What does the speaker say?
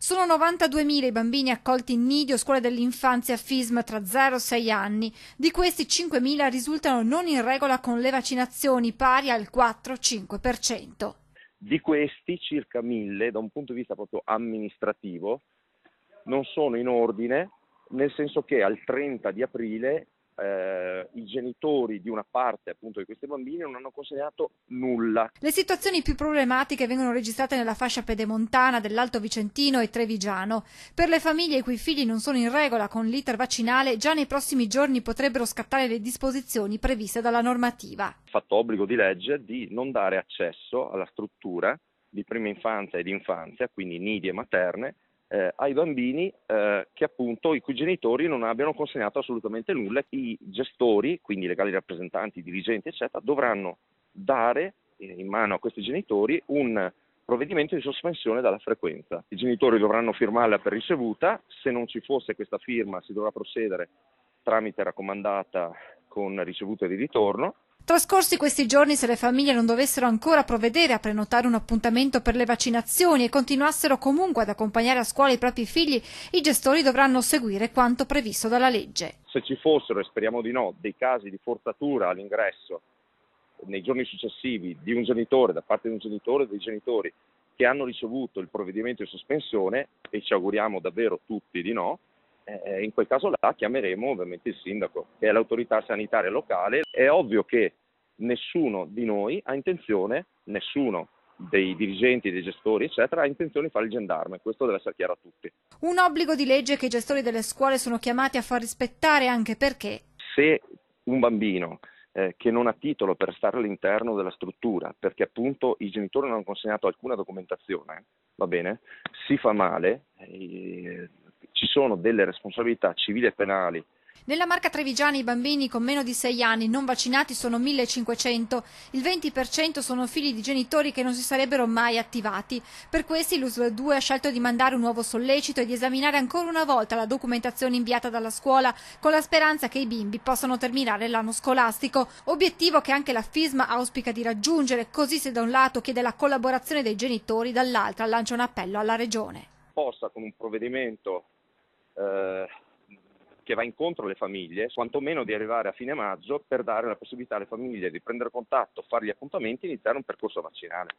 Sono 92.000 i bambini accolti in nidi o scuole dell'infanzia FISM tra 0 e 6 anni. Di questi 5.000 risultano non in regola con le vaccinazioni, pari al 4-5%. Di questi circa 1.000 da un punto di vista proprio amministrativo non sono in ordine, nel senso che al 30 di aprile i genitori di una parte appunto di questi bambini non hanno consegnato nulla. Le situazioni più problematiche vengono registrate nella fascia pedemontana dell'Alto Vicentino e Trevigiano. Per le famiglie i cui figli non sono in regola con l'iter vaccinale, già nei prossimi giorni potrebbero scattare le disposizioni previste dalla normativa. Fatto obbligo di legge di non dare accesso alla struttura di prima infanzia e di infanzia, quindi nidi e materne, ai bambini che appunto i cui genitori non abbiano consegnato assolutamente nulla. I gestori, quindi i legali rappresentanti, i dirigenti eccetera, dovranno dare in mano a questi genitori un provvedimento di sospensione dalla frequenza. I genitori dovranno firmarla per ricevuta, se non ci fosse questa firma si dovrà procedere tramite raccomandata con ricevuta di ritorno. Trascorsi questi giorni, se le famiglie non dovessero ancora provvedere a prenotare un appuntamento per le vaccinazioni e continuassero comunque ad accompagnare a scuola i propri figli, i gestori dovranno seguire quanto previsto dalla legge. Se ci fossero, e speriamo di no, dei casi di forzatura all'ingresso nei giorni successivi di un genitore, da parte di un genitore o dei genitori che hanno ricevuto il provvedimento di sospensione, e ci auguriamo davvero tutti di no, in quel caso là chiameremo ovviamente il sindaco, che è l'autorità sanitaria locale. È ovvio che nessuno di noi ha intenzione, nessuno dei dirigenti, dei gestori eccetera, ha intenzione di fare il gendarme, questo deve essere chiaro a tutti. Un obbligo di legge che i gestori delle scuole sono chiamati a far rispettare, anche perché se un bambino che non ha titolo per stare all'interno della struttura, perché appunto i genitori non hanno consegnato alcuna documentazione, va bene, si fa male, ci sono delle responsabilità civili e penali. Nella Marca Trevigiana i bambini con meno di 6 anni non vaccinati sono 1.500, il 20% sono figli di genitori che non si sarebbero mai attivati. Per questi l'USL 2 ha scelto di mandare un nuovo sollecito e di esaminare ancora una volta la documentazione inviata dalla scuola, con la speranza che i bimbi possano terminare l'anno scolastico, obiettivo che anche la FISM auspica di raggiungere, così se da un lato chiede la collaborazione dei genitori, dall'altra lancia un appello alla Regione. Possa con un provvedimento che va incontro alle famiglie, quantomeno di arrivare a fine maggio per dare la possibilità alle famiglie di prendere contatto, fare gli appuntamenti e iniziare un percorso vaccinale.